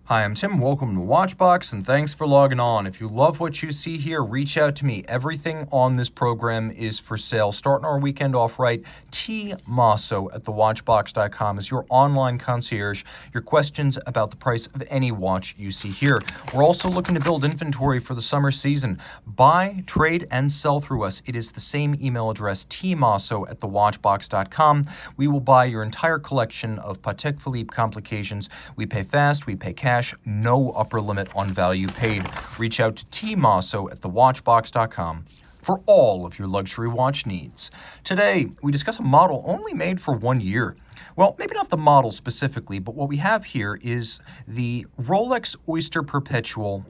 Hi, I'm Tim. Welcome to WatchBox, and thanks for logging on. If you love what you see here, reach out to me. Everything on this program is for sale. Starting our weekend off right, T. Masso at thewatchbox.com is your online concierge. Your questions about the price of any watch you see here. We're also looking to build inventory for the summer season. Buy, trade, and sell through us. It is the same email address, tmasso at thewatchbox.com. We will buy your entire collection of Patek Philippe complications. We pay fast, we pay cash. No upper limit on value paid. Reach out to tmasso at thewatchbox.com for all of your luxury watch needs. Today, we discuss a model only made for 1 year. Well, maybe not the model specifically, but what we have here is the Rolex Oyster Perpetual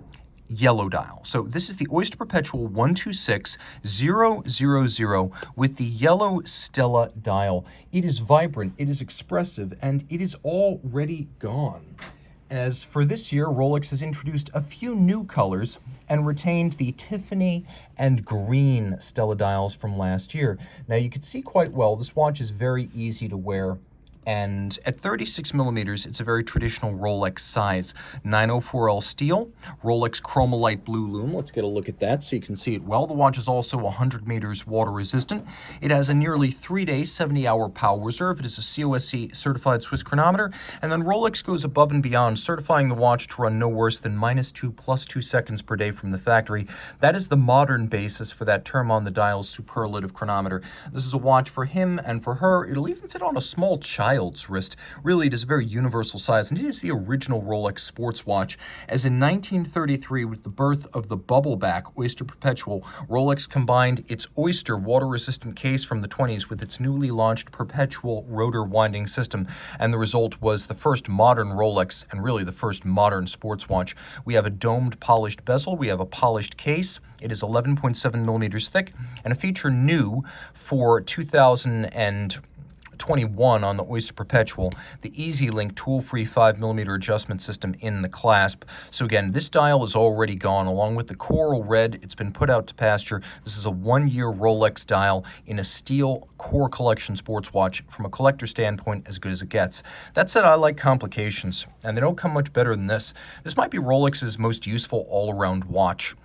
yellow dial. So this is the Oyster Perpetual 126000 with the yellow Stella dial. It is vibrant, it is expressive, and it is already gone. As for this year, Rolex has introduced a few new colors and retained the Tiffany and green Stella dials from last year. Now you can see quite well, this watch is very easy to wear. And at 36 millimeters, it's a very traditional Rolex size. 904L steel, Rolex Chromalight blue lume. Let's get a look at that so you can see it well. The watch is also 100 meters water resistant. It has a nearly 3-day, 70-hour power reserve. It is a COSC certified Swiss chronometer. And then Rolex goes above and beyond, certifying the watch to run no worse than -2 + 2 seconds per day from the factory. That is the modern basis for that term on the dial's superlative chronometer. This is a watch for him and for her. It'll even fit on a small child's wrist. Really, it is a very universal size, and it is the original Rolex sports watch. As in 1933, with the birth of the bubble-back Oyster Perpetual, Rolex combined its Oyster water-resistant case from the 20s with its newly launched Perpetual rotor winding system, and the result was the first modern Rolex, and really the first modern sports watch. We have a domed polished bezel, we have a polished case. It is 11.7 millimeters thick, and a feature new for 2021 on the Oyster Perpetual, the EasyLink tool-free 5mm adjustment system in the clasp. So again, this dial is already gone, along with the coral red. It's been put out to pasture. This is a 1-year Rolex dial in a steel core collection sports watch. From a collector standpoint, as good as it gets. That said, I like complications, and they don't come much better than this. This might be Rolex's most useful all-around watch.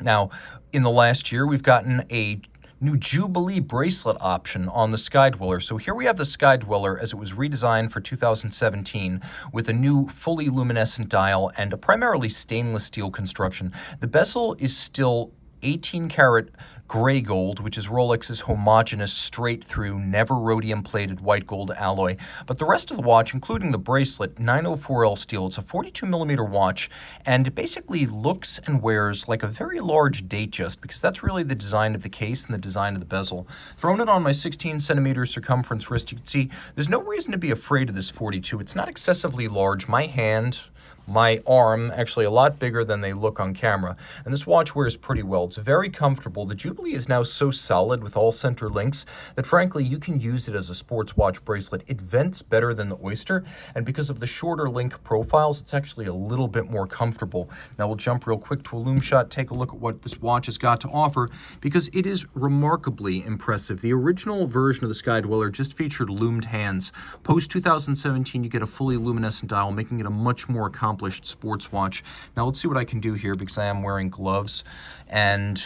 Now, in the last year, we've gotten a new Jubilee bracelet option on the Skydweller. So here we have the Skydweller as it was redesigned for 2017 with a new fully luminescent dial and a primarily stainless steel construction. The bezel is still 18-karat gray gold, which is Rolex's homogeneous, straight-through, never rhodium-plated white gold alloy. But the rest of the watch, including the bracelet, 904L steel. It's a 42mm watch, and it basically looks and wears like a very large Datejust, because that's really the design of the case and the design of the bezel. Throwing it on my 16-centimeter circumference wrist, you can see there's no reason to be afraid of this 42. It's not excessively large. My hand, my arm, actually a lot bigger than they look on camera. And this watch wears pretty well. It's very comfortable. The Jubilee is now so solid with all center links that frankly you can use it as a sports watch bracelet. It vents better than the Oyster, and because of the shorter link profiles, it's actually a little bit more comfortable. Now we'll jump real quick to a lume shot, take a look at what this watch has got to offer, because it is remarkably impressive. The original version of the Skydweller just featured lumed hands. Post 2017, you get a fully luminescent dial, making it a much more accomplished sports watch. Now let's see what I can do here, because I am wearing gloves, and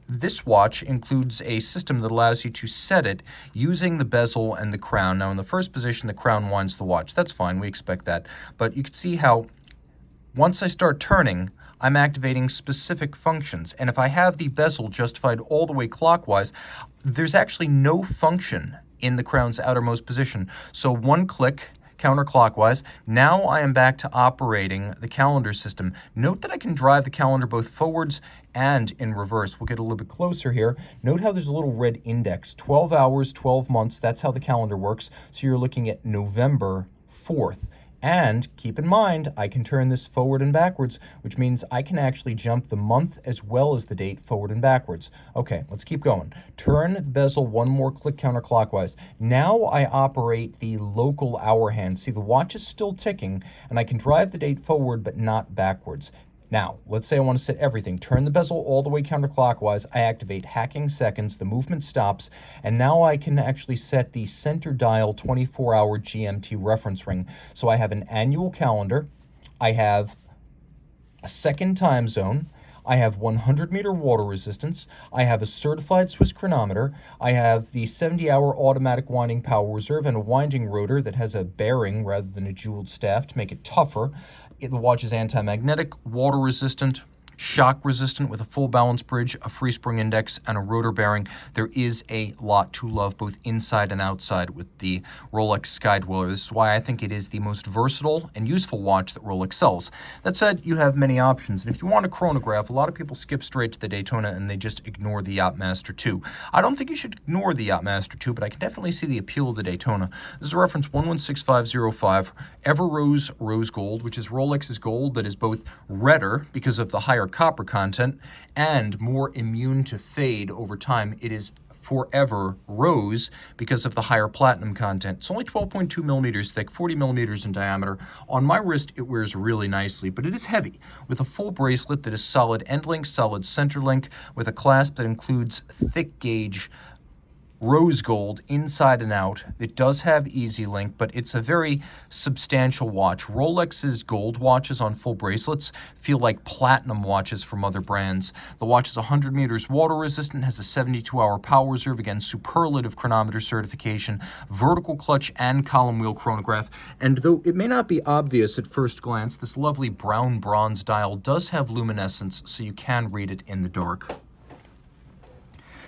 this watch includes a system that allows you to set it using the bezel and the crown. Now in the first position, the crown winds the watch. That's fine, we expect that. But you can see how once I start turning, I'm activating specific functions. And if I have the bezel justified all the way clockwise, there's actually no function in the crown's outermost position. So one click counterclockwise. Now I am back to operating the calendar system. Note that I can drive the calendar both forwards and in reverse. We'll get a little bit closer here. Note how there's a little red index. 12 hours, 12 months. That's how the calendar works. So you're looking at November 4th. And keep in mind, I can turn this forward and backwards, which means I can actually jump the month as well as the date forward and backwards. Okay, let's keep going. Turn the bezel one more click counterclockwise. Now I operate the local hour hand. See, the watch is still ticking, and I can drive the date forward but not backwards. Now, let's say I want to set everything. Turn the bezel all the way counterclockwise. I activate hacking seconds. The movement stops. And now I can actually set the center dial 24-hour GMT reference ring. So I have an annual calendar. I have a second time zone. I have 100-meter water resistance. I have a certified Swiss chronometer. I have the 70-hour automatic winding power reserve and a winding rotor that has a bearing rather than a jeweled staff to make it tougher. The watch is anti-magnetic, water resistant, shock resistant with a full balance bridge, a free spring index, and a rotor bearing. There is a lot to love both inside and outside with the Rolex Skydweller. This is why I think it is the most versatile and useful watch that Rolex sells. That said, you have many options, and if you want a chronograph, a lot of people skip straight to the Daytona and they just ignore the Yachtmaster 2. I don't think you should ignore the Yachtmaster 2, but I can definitely see the appeal of the Daytona. This is reference 116505, Ever Rose Rose Gold, which is Rolex's gold that is both redder because of the higher copper content and more immune to fade over time. It is forever rose because of the higher platinum content. It's only 12.2 millimeters thick, 40 millimeters in diameter. On my wrist, it wears really nicely, but it is heavy with a full bracelet that is solid end link, solid center link, with a clasp that includes thick gauge rose gold inside and out. It does have easy link, but it's a very substantial watch. Rolex's gold watches on full bracelets feel like platinum watches from other brands. The watch is 100 meters water resistant, has a 72-hour power reserve, again, superlative chronometer certification, vertical clutch and column wheel chronograph. And though it may not be obvious at first glance, this lovely brown bronze dial does have luminescence, so you can read it in the dark.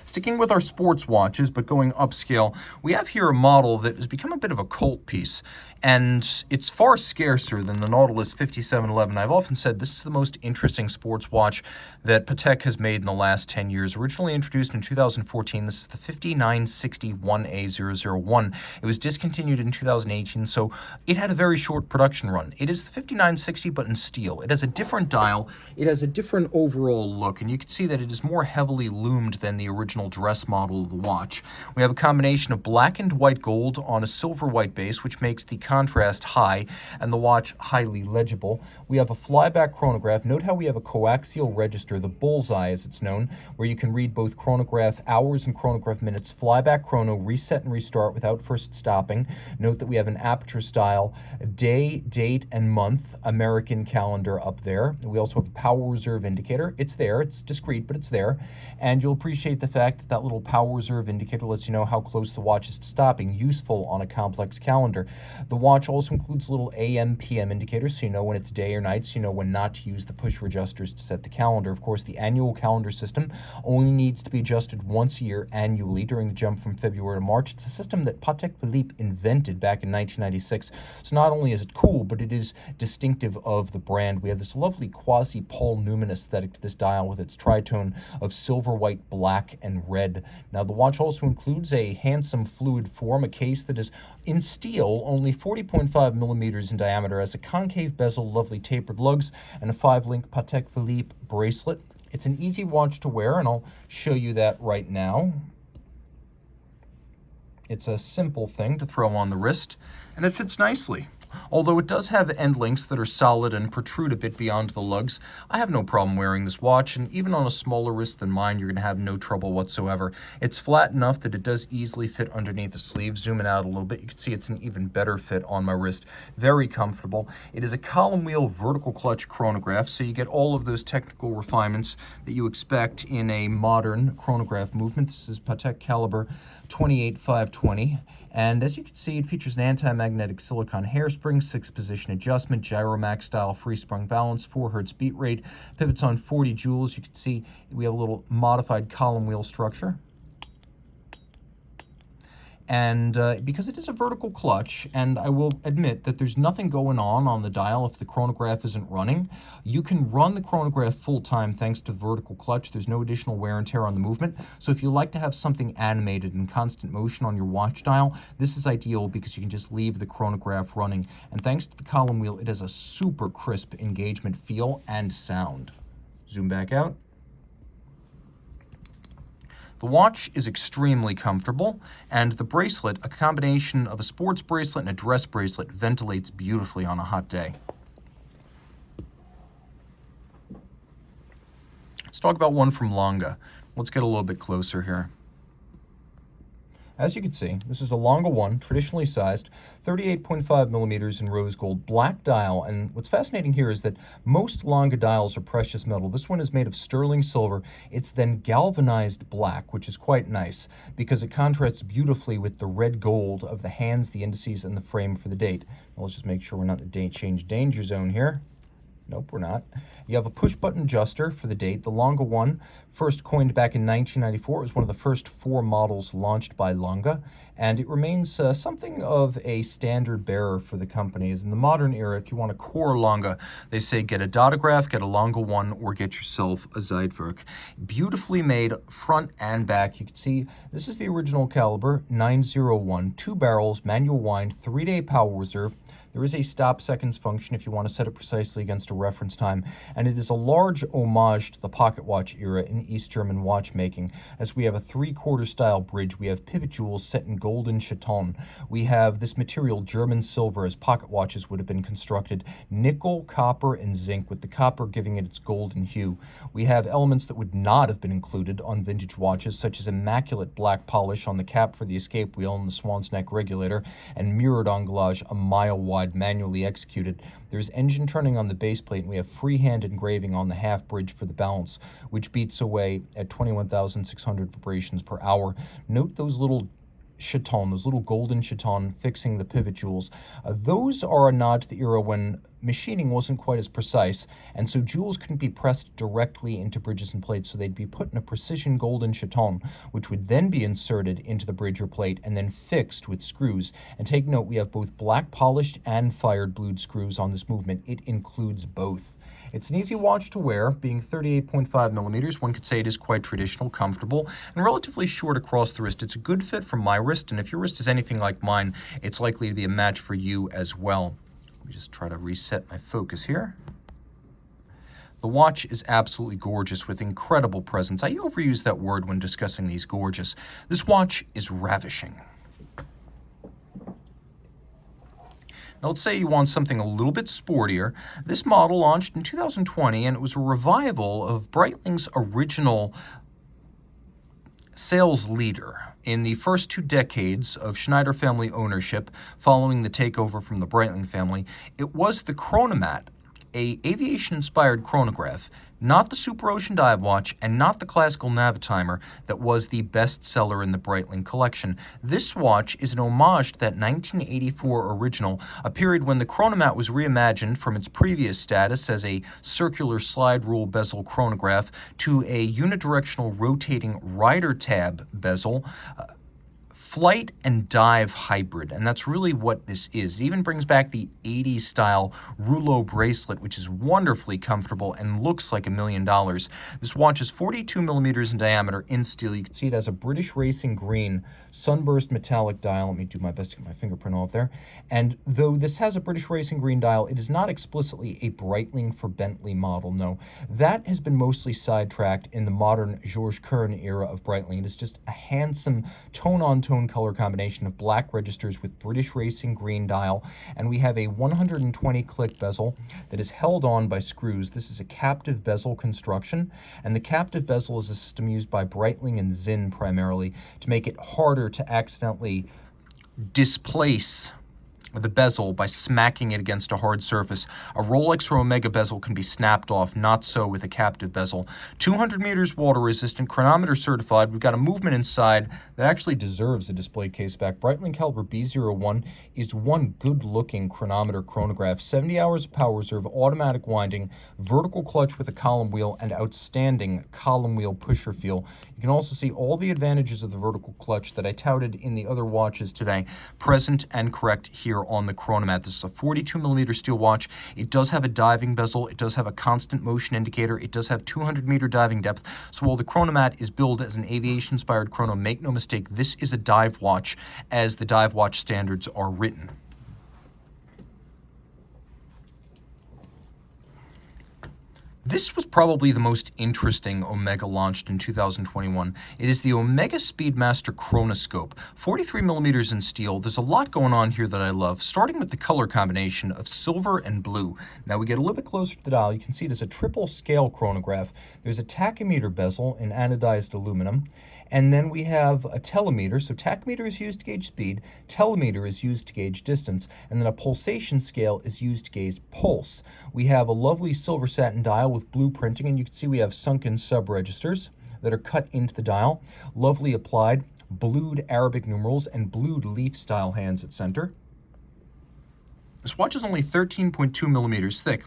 Sticking with our sports watches, but going upscale, we have here a model that has become a bit of a cult piece, and it's far scarcer than the Nautilus 5711. I've often said this is the most interesting sports watch that Patek has made in the last 10 years. Originally introduced in 2014, this is the 5960-1A001. It was discontinued in 2018, so it had a very short production run. It is the 5960, but in steel. It has a different dial. It has a different overall look, and you can see that it is more heavily loomed than the original dress model of the watch. We have a combination of black and white gold on a silver white base, which makes the contrast high and the watch highly legible. We have a flyback chronograph. Note how we have a coaxial register, the bullseye as it's known, where you can read both chronograph hours and chronograph minutes, flyback chrono, reset and restart without first stopping. Note that we have an aperture style, day, date, and month American calendar up there. We also have a power reserve indicator. It's there. It's discreet, but it's there. And you'll appreciate the fact that that little power reserve indicator lets you know how close the watch is to stopping, useful on a complex calendar. The watch also includes little AM, PM indicators, so you know when it's day or night, so you know when not to use the push adjusters to set the calendar. Of course, the annual calendar system only needs to be adjusted once a year annually during the jump from February to March. It's a system that Patek Philippe invented back in 1996, so not only is it cool, but it is distinctive of the brand. We have this lovely quasi-Paul Newman aesthetic to this dial with its tritone of silver, white, black, and red. Now, the watch also includes a handsome fluid form, a case that is in steel, only 40.5 millimeters in diameter, has a concave bezel, lovely tapered lugs, and a 5-link Patek Philippe bracelet. It's an easy watch to wear, and I'll show you that right now. It's a simple thing to throw on the wrist, and it fits nicely. Although it does have end links that are solid and protrude a bit beyond the lugs, I have no problem wearing this watch, and even on a smaller wrist than mine, you're going to have no trouble whatsoever. It's flat enough that it does easily fit underneath the sleeve. Zooming out a little bit, you can see it's an even better fit on my wrist. Very comfortable. It is a column wheel vertical clutch chronograph, so you get all of those technical refinements that you expect in a modern chronograph movement. This is Patek caliber 28520. And as you can see, it features an anti-magnetic silicone hairspring, 6-position adjustment, Gyromax style free sprung balance, 4 Hz beat rate, pivots on 40 jewels. You can see we have a little modified column wheel structure. And because it is a vertical clutch, and I will admit that there's nothing going on the dial if the chronograph isn't running, you can run the chronograph full-time thanks to vertical clutch. There's no additional wear and tear on the movement. So if you like to have something animated in constant motion on your watch dial, this is ideal because you can just leave the chronograph running. And thanks to the column wheel, it has a super crisp engagement feel and sound. Zoom back out. The watch is extremely comfortable, and the bracelet, a combination of a sports bracelet and a dress bracelet, ventilates beautifully on a hot day. Let's talk about one from Lange. Let's get a little bit closer here. As you can see, this is a Lange 1, traditionally sized, 38.5 millimeters in rose gold, black dial. And what's fascinating here is that most Lange dials are precious metal. This one is made of sterling silver. It's then galvanized black, which is quite nice because it contrasts beautifully with the red gold of the hands, the indices, and the frame for the date. Now let's just make sure we're not in a date change danger zone here. Nope, we're not. You have a push-button adjuster for the date. The Lange 1, first coined back in 1994. It was one of the first 4 models launched by Lange, and it remains something of a standard bearer for the company. As in the modern era, if you want a core Lange, they say get a Dotograph, get a Lange 1, or get yourself a Zeitwerk. Beautifully made front and back. You can see this is the original caliber, 901, 2 barrels, manual wind, 3-day power reserve. There is a stop seconds function if you want to set it precisely against a reference time, and it is a large homage to the pocket watch era in East German watchmaking, as we have a 3/4 style bridge. We have pivot jewels set in golden chaton. We have this material German silver, as pocket watches would have been constructed, nickel, copper, and zinc, with the copper giving it its golden hue. We have elements that would not have been included on vintage watches, such as immaculate black polish on the cap for the escape wheel and the swan's neck regulator, and mirrored anglage a mile wide, manually executed. There's engine turning on the base plate, and we have freehand engraving on the half bridge for the balance, which beats away at 21,600 vibrations per hour. Note those little chaton, those little golden chaton fixing the pivot jewels. Those are a nod to the era when machining wasn't quite as precise, and so jewels couldn't be pressed directly into bridges and plates, so they'd be put in a precision golden chaton, which would then be inserted into the bridge or plate and then fixed with screws. And take note, we have both black polished and fired blued screws on this movement. It includes both. It's an easy watch to wear, being 38.5 millimeters. One could say it is quite traditional, comfortable, and relatively short across the wrist. It's a good fit for my wrist, and if your wrist is anything like mine, it's likely to be a match for you as well. Let me just try to reset my focus here. The watch is absolutely gorgeous with incredible presence. I overuse that word when discussing these gorgeous. This watch is ravishing. Now, let's say you want something a little bit sportier. This model launched in 2020, and it was a revival of Breitling's original sales leader. In the first 2 decades of Schneider family ownership, following the takeover from the Breitling family, it was the Chronomat, a aviation-inspired chronograph, not the Super Ocean dive watch and not the classical Navitimer that was the best seller in the Breitling collection. This watch is an homage to that 1984 original, a period when the Chronomat was reimagined from its previous status as a circular slide rule bezel chronograph to a unidirectional rotating rider tab bezel, flight and dive hybrid, and that's really what this is. It even brings back the 80s style rouleau bracelet, which is wonderfully comfortable and looks like $1 million. This watch is 42 millimeters in diameter in steel. You can see it has a British Racing Green sunburst metallic dial. Let me do my best to get my fingerprint off there. And though this has a British Racing Green dial, it is not explicitly a Breitling for Bentley model, no. That has been mostly sidetracked in the modern Georges Kern era of Breitling. It is just a handsome tone-on-tone color combination of black registers with British Racing Green dial, and we have a 120 click bezel that is held on by screws. This is a captive bezel construction, and the captive bezel is a system used by Breitling and Zinn primarily to make it harder to accidentally displace the bezel by smacking it against a hard surface. A Rolex or Omega bezel can be snapped off, not so with a captive bezel. 200 meters water resistant, chronometer certified. We've got a movement inside that actually deserves a display case back. Breitling caliber B01 is one good looking chronometer chronograph. 70 hours of power reserve, automatic winding, vertical clutch with a column wheel, and outstanding column wheel pusher feel. You can also see all the advantages of the vertical clutch that I touted in the other watches today, present and correct here on the Chronomat. This is a 42 millimeter steel watch. It does have a diving bezel. It does have a constant motion indicator. It does have 200 meter diving depth. So while the Chronomat is billed as an aviation-inspired chrono, make no mistake, this is a dive watch as the dive watch standards are written. This was probably the most interesting Omega launched in 2021. It is the Omega Speedmaster Chronoscope, 43 millimeters in steel. There's a lot going on here that I love, starting with the color combination of silver and blue. Now we get a little bit closer to the dial. You can see it is a triple scale chronograph. There's a tachymeter bezel in anodized aluminum, And then we have a telemeter. So tachymeter is used to gauge speed, telemeter is used to gauge distance, and then a pulsation scale is used to gauge pulse. We have a lovely silver satin dial with blue printing, and you can see we have sunken sub-registers that are cut into the dial, lovely applied, blued Arabic numerals, and blued leaf-style hands at center. This watch is only 13.2 millimeters thick,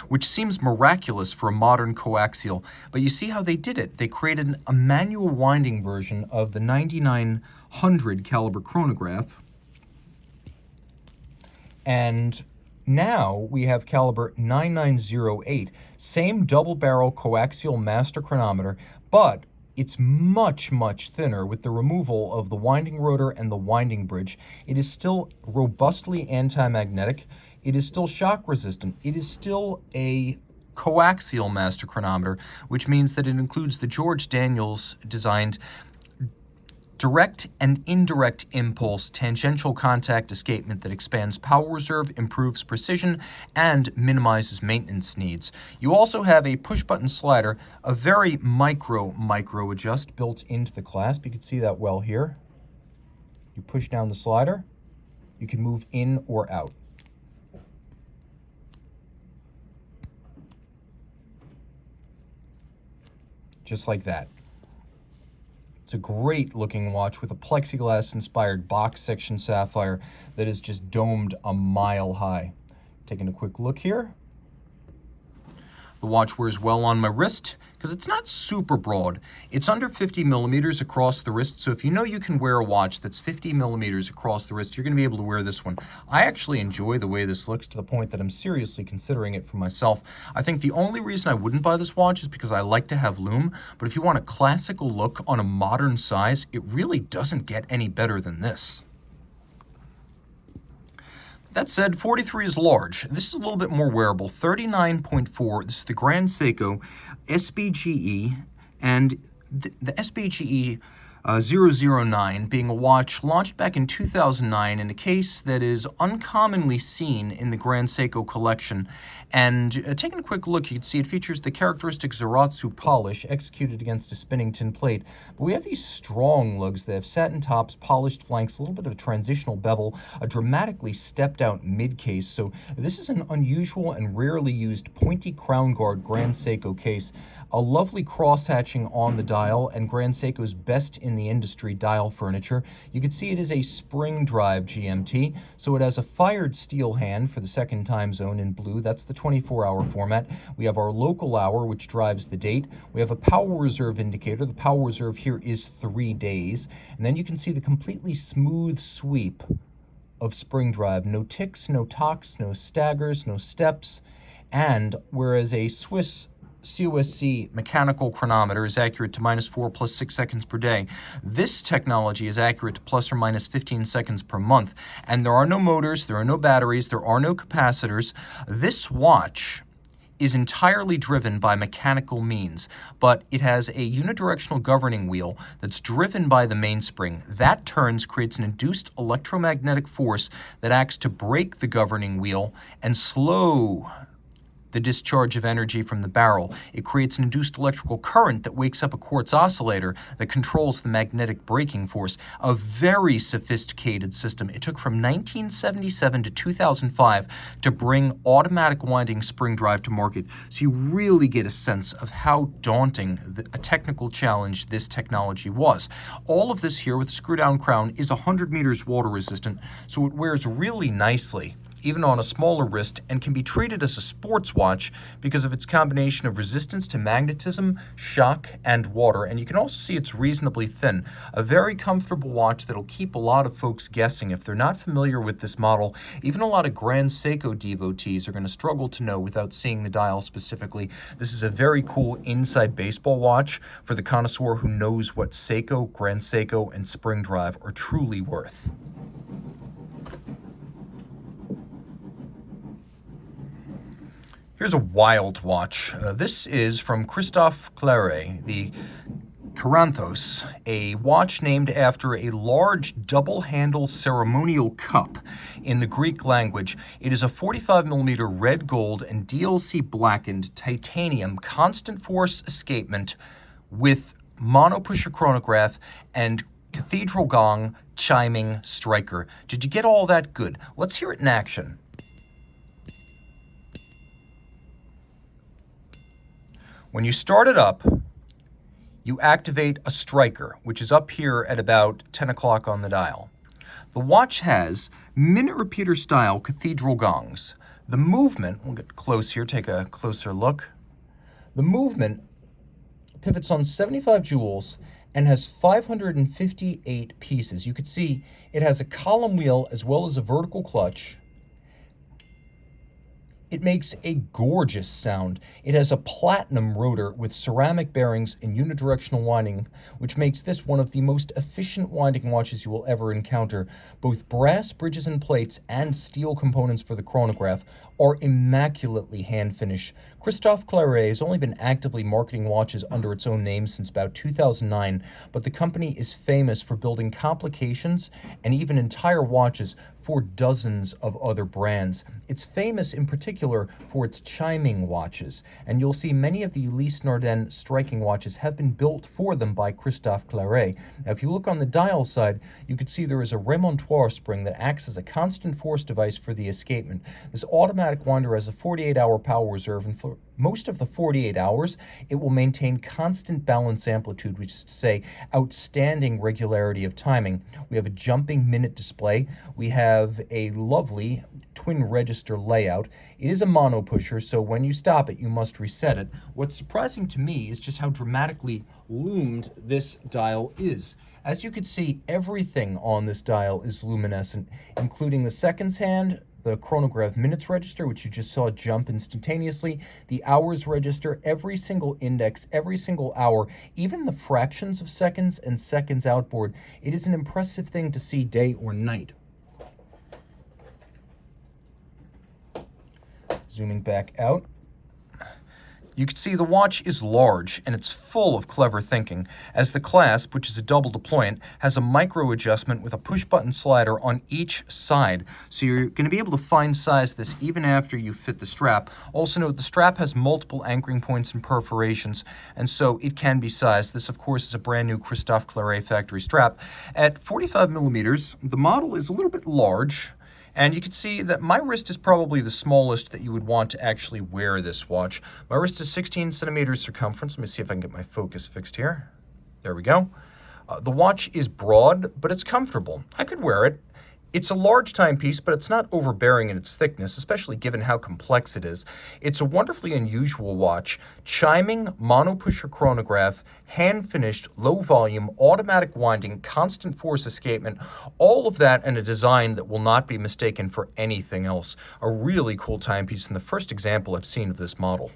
which seems miraculous for a modern coaxial, but you see how they did it. They created a manual winding version of the 9900 caliber chronograph, and now we have caliber 9908, same double barrel coaxial master chronometer, but it's much, much thinner with the removal of the winding rotor and the winding bridge. It is still robustly anti-magnetic. It is still shock resistant. It is still a coaxial master chronometer, which means that it includes the George Daniels designed direct and indirect impulse tangential contact escapement that expands power reserve, improves precision, and minimizes maintenance needs. You also have a push-button slider, a very micro adjust built into the clasp. You can see that well here. You push down the slider, you can move in or out. Just like that. It's a great looking watch with a plexiglass inspired box section sapphire that is just domed a mile high. Taking a quick look here. The watch wears well on my wrist because it's not super broad. It's under 50 millimeters across the wrist, so if you know you can wear a watch that's 50 millimeters across the wrist, you're going to be able to wear this one. I actually enjoy the way this looks to the point that I'm seriously considering it for myself. I think the only reason I wouldn't buy this watch is because I like to have lume, but if you want a classical look on a modern size, it really doesn't get any better than this. That said, 43 is large. This is a little bit more wearable. 39.4, this is the Grand Seiko SBGE, and the SBGE 009 being a watch launched back in 2009 in a case that is uncommonly seen in the Grand Seiko collection. And taking a quick look, you can see it features the characteristic Zaratsu polish executed against a spinning tin plate. But we have these strong lugs that have satin tops, polished flanks, a little bit of a transitional bevel, a dramatically stepped out mid case. So this is an unusual and rarely used pointy crown guard Grand Seiko case. A lovely cross-hatching on the dial, and Grand Seiko's best in the industry dial furniture. You can see it is a spring drive GMT, so it has a fired steel hand for the second time zone in blue. That's the 24-hour format. We have our local hour, which drives the date. We have a power reserve indicator. The power reserve here is 3 days. And then you can see the completely smooth sweep of spring drive. No ticks, no tocks, no staggers, no steps. And whereas a Swiss COSC mechanical chronometer is accurate to -4 + 6 seconds per day, this technology is accurate to ±15 seconds per month. And there are no motors, there are no batteries, there are no capacitors. This watch is entirely driven by mechanical means, but it has a unidirectional governing wheel that's driven by the mainspring. That turns, creates an induced electromagnetic force that acts to brake the governing wheel and slow the discharge of energy from the barrel. It creates an induced electrical current that wakes up a quartz oscillator that controls the magnetic braking force. A very sophisticated system. It took from 1977 to 2005 to bring automatic winding spring drive to market. So you really get a sense of how daunting a technical challenge this technology was. All of this here with the screw-down crown is 100 meters water resistant, so it wears really nicely even on a smaller wrist, and can be treated as a sports watch because of its combination of resistance to magnetism, shock, and water. And you can also see it's reasonably thin. A very comfortable watch that'll keep a lot of folks guessing. If they're not familiar with this model, even a lot of Grand Seiko devotees are going to struggle to know without seeing the dial specifically. This is a very cool inside baseball watch for the connoisseur who knows what Seiko, Grand Seiko, and spring drive are truly worth. Here's a wild watch. This is from Christophe Claret, the Caranthos, a watch named after a large double-handle ceremonial cup in the Greek language. It is a 45mm red gold and DLC blackened titanium constant force escapement with mono pusher chronograph, and cathedral gong chiming striker. Did you get all that good? Let's hear it in action. When you start it up, you activate a striker, which is up here at about 10 o'clock on the dial. The watch has minute repeater style cathedral gongs. The movement, we'll get close here, take a closer look. The movement pivots on 75 jewels and has 558 pieces. You can see it has a column wheel as well as a vertical clutch. It makes a gorgeous sound. It has a platinum rotor with ceramic bearings and unidirectional winding, which makes this one of the most efficient winding watches you will ever encounter. Both brass bridges and plates and steel components for the chronograph are immaculately hand-finished. Christophe Claret has only been actively marketing watches under its own name since about 2009, but the company is famous for building complications and even entire watches for dozens of other brands. It's famous in particular for its chiming watches, and you'll see many of the Ulysse Nardin striking watches have been built for them by Christophe Claret. Now, if you look on the dial side, you can see there is a remontoir spring that acts as a constant force device for the escapement. This automatic winder has a 48-hour power reserve, and for most of the 48 hours, it will maintain constant balance amplitude, which is to say outstanding regularity of timing. We have a jumping minute display. We have a lovely twin register layout. It is a mono pusher, so when you stop it, you must reset it. What's surprising to me is just how dramatically loomed this dial is. As you can see, everything on this dial is luminescent, including the seconds hand, the chronograph minutes register, which you just saw jump instantaneously, the hours register, every single index, every single hour, even the fractions of seconds and seconds outboard. It is an impressive thing to see day or night. Zooming back out. You can see the watch is large and it's full of clever thinking, as the clasp, which is a double deployant, has a micro adjustment with a push button slider on each side. So you're going to be able to fine size this even after you fit the strap. Also note the strap has multiple anchoring points and perforations, and so it can be sized. This, of course, is a brand new Christophe Claret factory strap. At 45 millimeters, the model is a little bit large. And you can see that my wrist is probably the smallest that you would want to actually wear this watch. My wrist is 16 centimeters circumference. Let me see if I can get my focus fixed here. There we go. The watch is broad, but it's comfortable. I could wear it. It's a large timepiece, but it's not overbearing in its thickness, especially given how complex it is. It's a wonderfully unusual watch. Chiming, mono-pusher chronograph, hand-finished, low-volume, automatic winding, constant force escapement, all of that in a design that will not be mistaken for anything else. A really cool timepiece, and the first example I've seen of this model.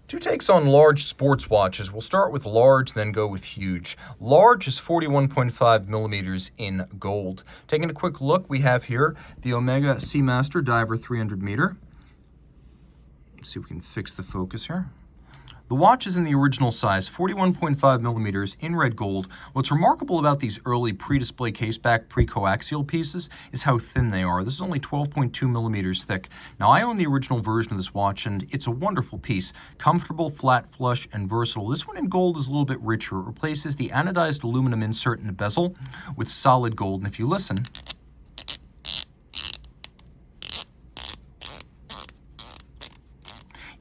Two takes on large sports watches. We'll start with large, then go with huge. Large is 41.5 millimeters in gold. Taking a quick look, we have here the Omega Seamaster Diver 300 meter. Let's see if we can fix the focus here. The watch is in the original size, 41.5 millimeters in red gold. What's remarkable about these early pre-display caseback, pre-coaxial pieces is how thin they are. This is only 12.2 millimeters thick. Now, I own the original version of this watch, and it's a wonderful piece. Comfortable, flat, flush, and versatile. This one in gold is a little bit richer. It replaces the anodized aluminum insert in the bezel with solid gold. And if you listen,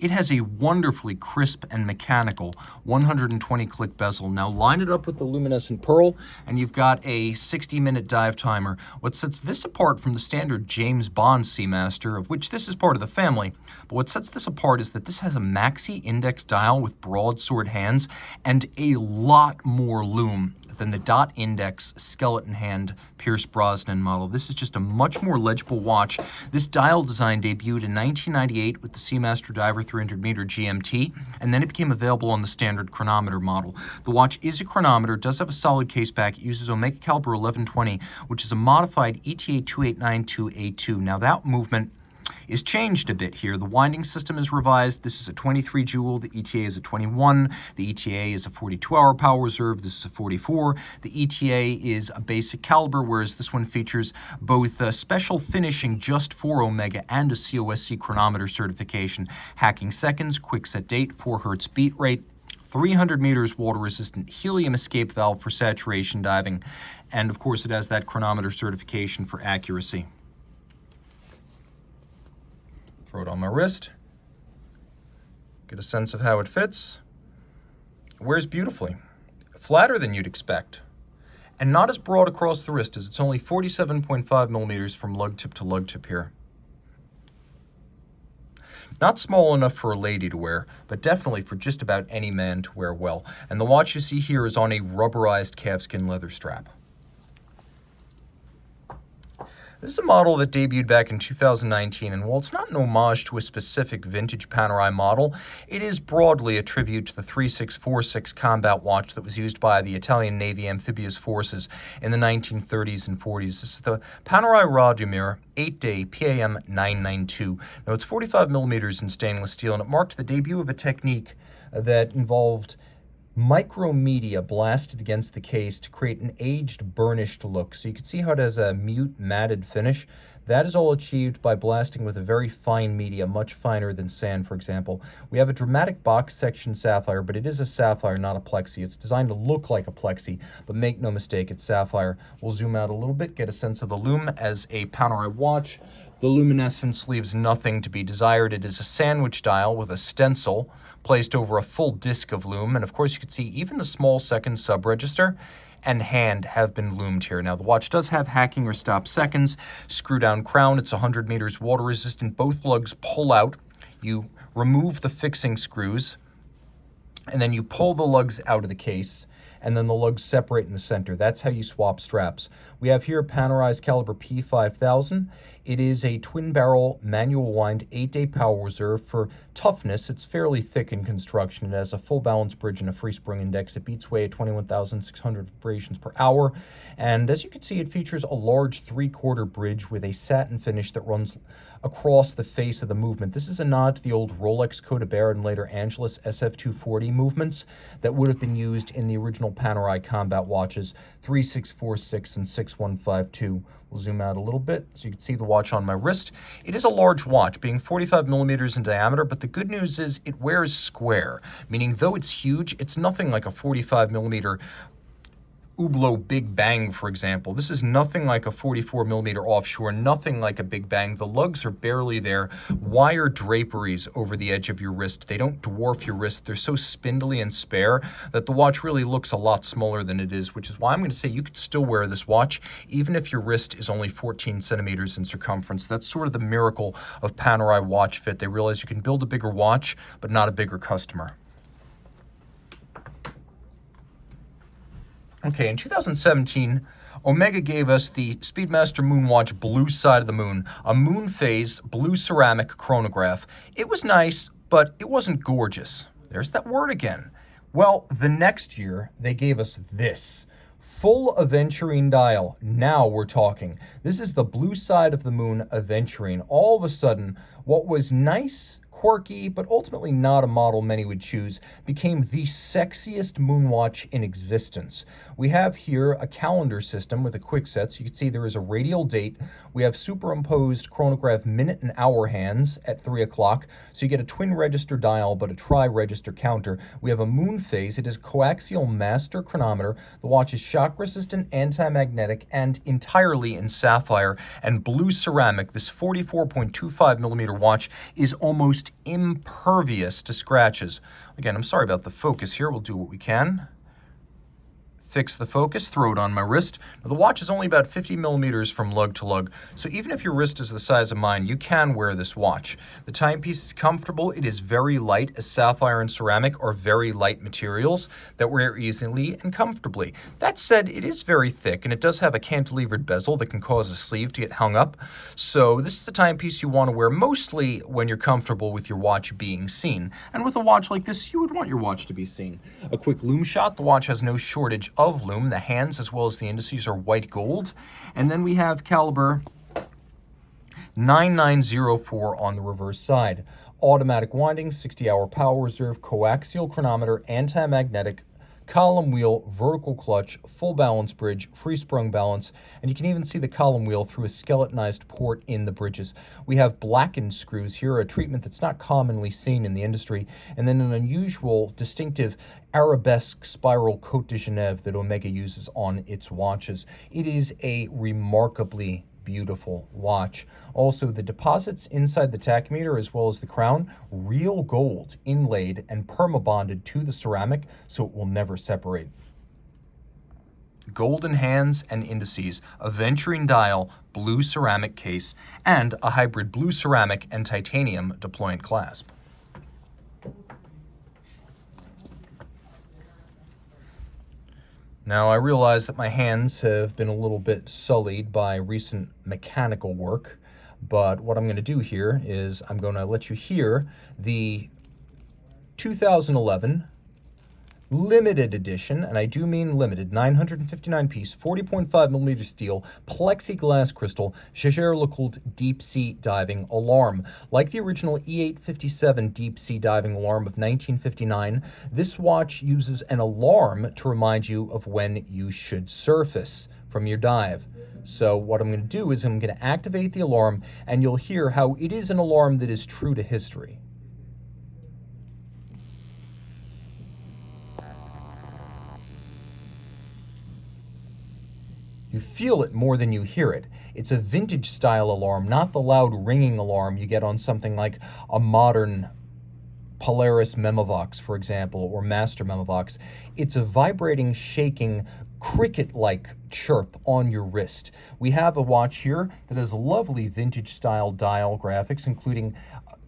it has a wonderfully crisp and mechanical 120-click bezel. Now line it up with the luminescent pearl, and you've got a 60-minute dive timer. What sets this apart from the standard James Bond Seamaster, of which this is part of the family, but what sets this apart is that this has a maxi index dial with broadsword hands and a lot more lume than the dot index skeleton hand Pierce Brosnan model. This is just a much more legible watch. This dial design debuted in 1998 with the Seamaster Diver 300 meter GMT, and then it became available on the standard chronometer model. The watch is a chronometer, does have a solid case back. It uses Omega Caliber 1120, which is a modified ETA 2892A2. Now that movement is changed a bit here. The winding system is revised. This is a 23 joule. The ETA is a 21. The ETA is a 42-hour power reserve. This is a 44. The ETA is a basic caliber, whereas this one features both special finishing just for Omega and a COSC chronometer certification. Hacking seconds, quick set date, 4 Hz beat rate, 300 meters water-resistant helium escape valve for saturation diving, and of course it has that chronometer certification for accuracy. Throw it on my wrist, get a sense of how it fits. It wears beautifully, flatter than you'd expect, and not as broad across the wrist as it's only 47.5 millimeters from lug tip to lug tip here. Not small enough for a lady to wear, but definitely for just about any man to wear well. And the watch you see here is on a rubberized calfskin leather strap. This is a model that debuted back in 2019, and while it's not an homage to a specific vintage Panerai model, it is broadly a tribute to the 3646 combat watch that was used by the Italian Navy amphibious forces in the 1930s and 40s. This is the Panerai Radomir 8-day PAM 992. Now, it's 45 millimeters in stainless steel, and it marked the debut of a technique that involved micromedia blasted against the case to create an aged, burnished look. So you can see how it has a mute, matted finish. That is all achieved by blasting with a very fine media, much finer than sand, for example. We have a dramatic box section sapphire, but it is a sapphire, not a plexi. It's designed to look like a plexi, but make no mistake, it's sapphire. We'll zoom out a little bit, get a sense of the lume as a Panerai watch. The luminescence leaves nothing to be desired. It is a sandwich dial with a stencil placed over a full disc of lume, and of course you can see even the small second sub-register and hand have been loomed here. Now the watch does have hacking or stop seconds, screw down crown, it's 100 meters water resistant, both lugs pull out, you remove the fixing screws, and then you pull the lugs out of the case, and then the lugs separate in the center. That's how you swap straps. We have here Panerai's caliber P5000. It is a twin barrel manual wind 8-day power reserve. For toughness, it's fairly thick in construction. It has a full balance bridge and a free spring index. It beats weight at 21,600 vibrations per hour. And as you can see, it features a large 3/4 bridge with a satin finish that runs across the face of the movement. This is a nod to the old Rolex Codebert and later Angelus SF240 movements that would have been used in the original Panerai combat watches 3646 and 6152. We'll zoom out a little bit so you can see the watch on my wrist. It is a large watch, being 45 millimeters in diameter, but the good news is it wears square, meaning though it's huge, it's nothing like a 45 millimeter Hublot Big Bang, for example. This is nothing like a 44 millimeter offshore, nothing like a Big Bang. The lugs are barely there. Wire draperies over the edge of your wrist. They don't dwarf your wrist. They're so spindly and spare that the watch really looks a lot smaller than it is, which is why I'm going to say you could still wear this watch even if your wrist is only 14 centimeters in circumference. That's sort of the miracle of Panerai watch fit. They realize you can build a bigger watch, but not a bigger customer. Okay, in 2017, Omega gave us the Speedmaster Moonwatch Blue Side of the Moon, a moon phase blue ceramic chronograph. It was nice, but it wasn't gorgeous. There's that word again. Well, the next year, they gave us this. Full aventurine dial. Now we're talking. This is the Blue Side of the Moon aventurine. All of a sudden, what was nice, quirky, but ultimately not a model many would choose, became the sexiest moonwatch in existence. We have here a calendar system with a quick set, so you can see there is a radial date. We have superimposed chronograph minute and hour hands at 3 o'clock, so you get a twin register dial but a tri-register counter. We have a moon phase. It is coaxial master chronometer. The watch is shock resistant, anti-magnetic, and entirely in sapphire and blue ceramic. This 44.25 millimeter watch is almost impervious to scratches. Again, I'm sorry about the focus here. We'll do what we can. Fix the focus, throw it on my wrist. Now, the watch is only about 50 millimeters from lug to lug, so even if your wrist is the size of mine, you can wear this watch. The timepiece is comfortable. It is very light, as sapphire and ceramic are very light materials that wear easily and comfortably. That said, it is very thick, and it does have a cantilevered bezel that can cause a sleeve to get hung up. So this is the timepiece you want to wear mostly when you're comfortable with your watch being seen. And with a watch like this, you would want your watch to be seen. A quick lume shot. The watch has no shortage of lume. The hands as well as the indices are white gold. And then we have caliber 9904 on the reverse side. Automatic winding, 60-hour power reserve, coaxial chronometer, anti-magnetic, column wheel, vertical clutch, full balance bridge, free sprung balance, and you can even see the column wheel through a skeletonized port in the bridges. We have blackened screws here, a treatment that's not commonly seen in the industry, and then an unusual, distinctive arabesque spiral Cote de Genève that Omega uses on its watches. It is a remarkably beautiful watch. Also, the deposits inside the tachymeter as well as the crown, real gold inlaid and permabonded to the ceramic so it will never separate. Golden hands and indices, a venturing dial, blue ceramic case, and a hybrid blue ceramic and titanium deployant clasp. Now, I realize that my hands have been a little bit sullied by recent mechanical work, but what I'm going to do here is I'm going to let you hear the 2011 limited edition, and I do mean limited, 959 piece, 40.5 millimeter steel, plexiglass crystal, Jaeger-LeCoultre deep sea diving alarm. Like the original E857 deep sea diving alarm of 1959, this watch uses an alarm to remind you of when you should surface from your dive. So what I'm going to do is I'm going to activate the alarm, and you'll hear how it is an alarm that is true to history. You feel it more than you hear it. It's a vintage style alarm, not the loud ringing alarm you get on something like a modern Polaris Memovox, for example, or Master Memovox. It's a vibrating, shaking, cricket-like chirp on your wrist. We have a watch here that has lovely vintage style dial graphics, including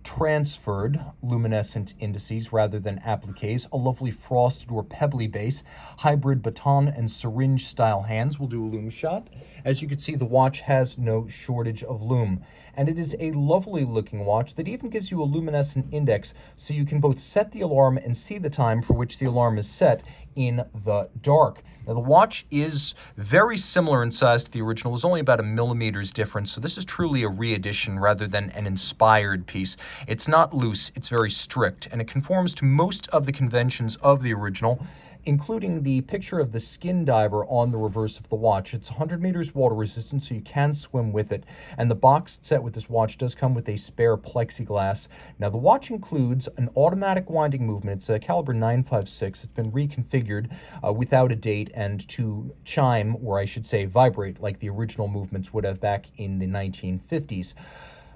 transferred luminescent indices rather than appliques, a lovely frosted or pebbly base, hybrid baton and syringe style hands. We'll do a lume shot. As you can see, the watch has no shortage of lume, and it is a lovely looking watch that even gives you a luminescent index so you can both set the alarm and see the time for which the alarm is set in the dark. Now, the watch is very similar in size to the original. There's only about a millimeter's difference, so this is truly a re-edition rather than an inspired piece. It's not loose, it's very strict, and it conforms to most of the conventions of the original, including the picture of the skin diver on the reverse of the watch. It's 100 meters water resistant, so you can swim with it. And the box set with this watch does come with a spare plexiglass. Now, the watch includes an automatic winding movement. It's a caliber 956. It's been reconfigured without a date and to chime, or I should say vibrate, like the original movements would have back in the 1950s.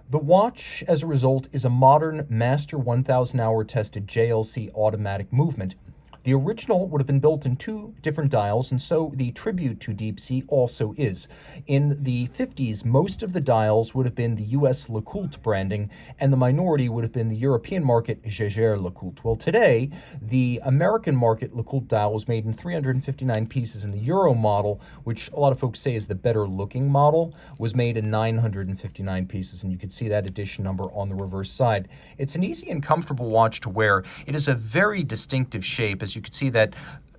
The watch, as a result, is a modern Master 1000-hour tested JLC automatic movement. The original would have been built in two different dials, and so the tribute to Deep Sea also is. In the 50s, most of the dials would have been the US LeCoultre branding, and the minority would have been the European market Jaeger-LeCoultre. Well, today, the American market LeCoultre dial was made in 359 pieces, and the Euro model, which a lot of folks say is the better looking model, was made in 959 pieces, and you can see that edition number on the reverse side. It's an easy and comfortable watch to wear. It is a very distinctive shape. As you can see, that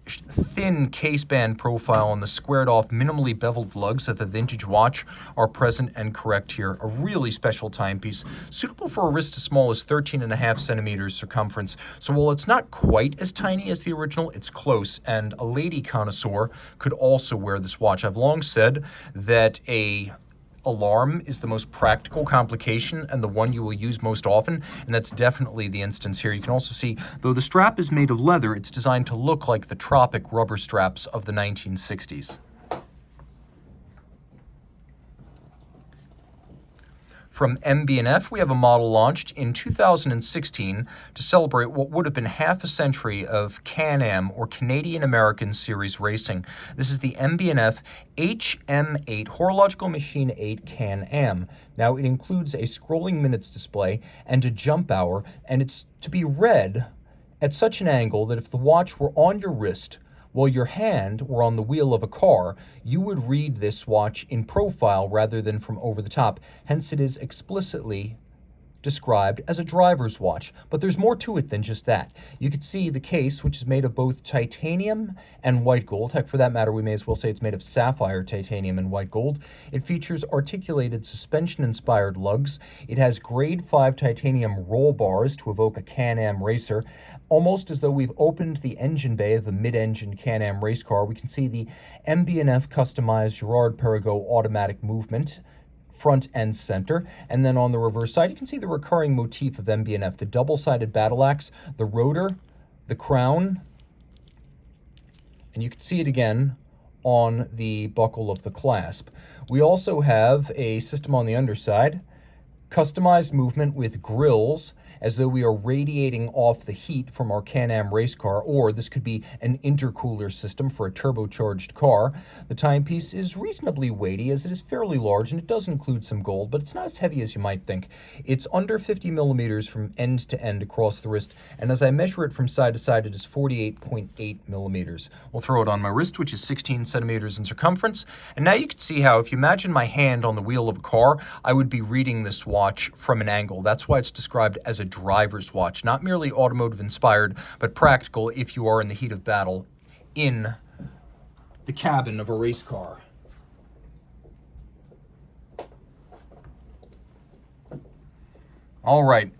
thin caseband profile and the squared off, minimally beveled lugs of a vintage watch are present and correct here. A really special timepiece, suitable for a wrist as small as 13.5 centimeters circumference. So while it's not quite as tiny as the original, it's close, and a lady connoisseur could also wear this watch. I've long said that a alarm is the most practical complication and the one you will use most often, and that's definitely the instance here. You can also see, though the strap is made of leather, it's designed to look like the tropic rubber straps of the 1960s. From MB&F, we have a model launched in 2016 to celebrate what would have been half a century of Can-Am, or Canadian American Series racing. This is the MB&F HM8, Horological Machine 8 Can-Am. Now, it includes a scrolling minutes display and a jump hour, and it's to be read at such an angle that if the watch were on your wrist while your hand were on the wheel of a car, you would read this watch in profile rather than from over the top. Hence, it is explicitly described as a driver's watch, but there's more to it than just that. You could see the case, which is made of both titanium and white gold. Heck, for that matter, we may as well say it's made of sapphire titanium and white gold. It features articulated suspension-inspired lugs. It has grade 5 titanium roll bars to evoke a Can-Am racer, almost as though we've opened the engine bay of a mid-engine Can-Am race car. We can see the MB&F customized Girard-Perregaux automatic movement, front and center. And then on the reverse side, you can see the recurring motif of MB&F, the double-sided battle axe, the rotor, the crown, and you can see it again on the buckle of the clasp. We also have a system on the underside, customized movement with grills, as though we are radiating off the heat from our Can-Am race car, or this could be an intercooler system for a turbocharged car. The timepiece is reasonably weighty, as it is fairly large, and it does include some gold, but it's not as heavy as you might think. It's under 50 millimeters from end to end across the wrist, and as I measure it from side to side, it is 48.8 millimeters. We'll throw it on my wrist, which is 16 centimeters in circumference, and now you can see how, if you imagine my hand on the wheel of a car, I would be reading this watch from an angle. That's why it's described as a driver's watch, not merely automotive inspired, but practical if you are in the heat of battle in the cabin of a race car. All right.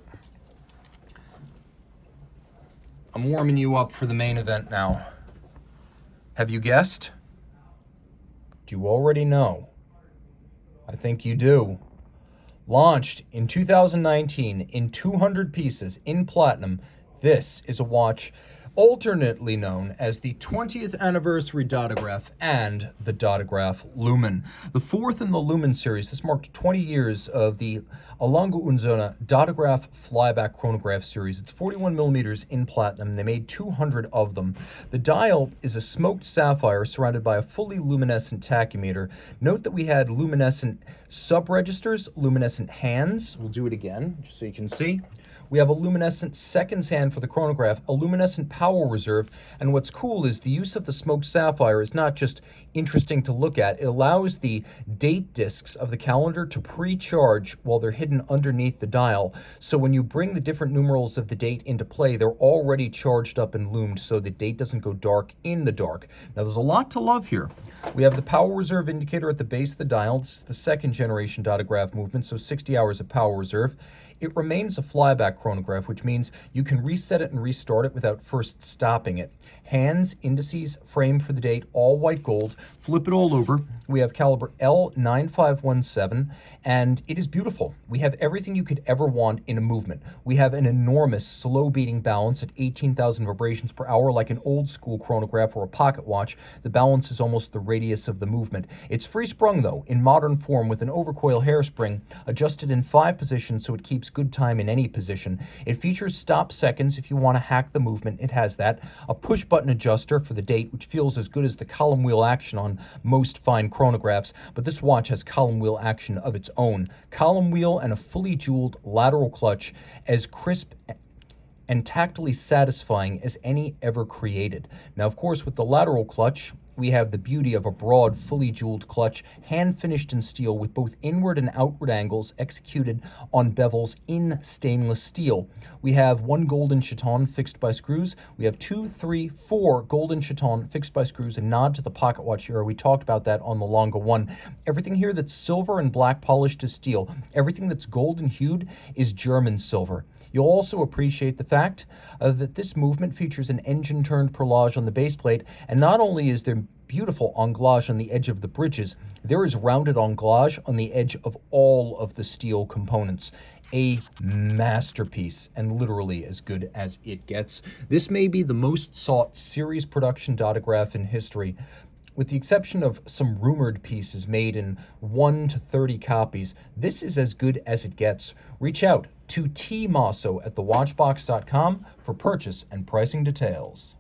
I'm warming you up for the main event now. Have you guessed? Do you already know? I think you do. Launched in 2019 in 200 pieces in platinum, this is a watch alternately known as the 20th anniversary Dotograph and the Dotograph Lumen. The fourth in the Lumen series, this marked 20 years of the Lange und Sohne Dotograph flyback chronograph series. It's 41 millimeters in platinum. They made 200 of them. The dial is a smoked sapphire surrounded by a fully luminescent tachymeter. Note that we had luminescent sub-registers, luminescent hands. We'll do it again just so you can see. We have a luminescent seconds hand for the chronograph, a luminescent power reserve, and what's cool is the use of the smoked sapphire is not just interesting to look at, it allows the date discs of the calendar to pre-charge while they're hidden underneath the dial. So when you bring the different numerals of the date into play, they're already charged up and loomed so the date doesn't go dark in the dark. Now there's a lot to love here. We have the power reserve indicator at the base of the dial. This is the second generation Dotograph movement, so 60 hours of power reserve. It remains a flyback chronograph, which means you can reset it and restart it without first stopping it. Hands, indices, frame for the date, all white gold. Flip it all over. We have caliber L9517, and it is beautiful. We have everything you could ever want in a movement. We have an enormous slow beating balance at 18,000 vibrations per hour, like an old school chronograph or a pocket watch. The balance is almost the radius of the movement. It's free sprung though, in modern form with an overcoil hairspring adjusted in 5 positions so it keeps good time in any position. It features stop seconds if you want to hack the movement. It has that. A push button adjuster for the date, which feels as good as the column wheel action on most fine chronographs, but this watch has column wheel action of its own. Column wheel and a fully jeweled lateral clutch as crisp and tactily satisfying as any ever created. Now, of course, with the lateral clutch, we have the beauty of a broad, fully jeweled clutch, hand-finished in steel with both inward and outward angles executed on bevels in stainless steel. We have 1 golden chaton fixed by screws. We have 2, 3, 4 golden chaton fixed by screws, a nod to the pocket watch era. We talked about that on the Lange 1. Everything here that's silver and black polished is steel. Everything that's golden hued is German silver. You'll also appreciate the fact that this movement features an engine-turned perlage on the base plate, and not only is there beautiful anglage on the edge of the bridges, there is rounded anglage on the edge of all of the steel components. A masterpiece, and literally as good as it gets. This may be the most sought series production Dotograph in history. With the exception of some rumored pieces made in 1 to 30 copies, this is as good as it gets. Reach out to T. Masso at thewatchbox.com for purchase and pricing details.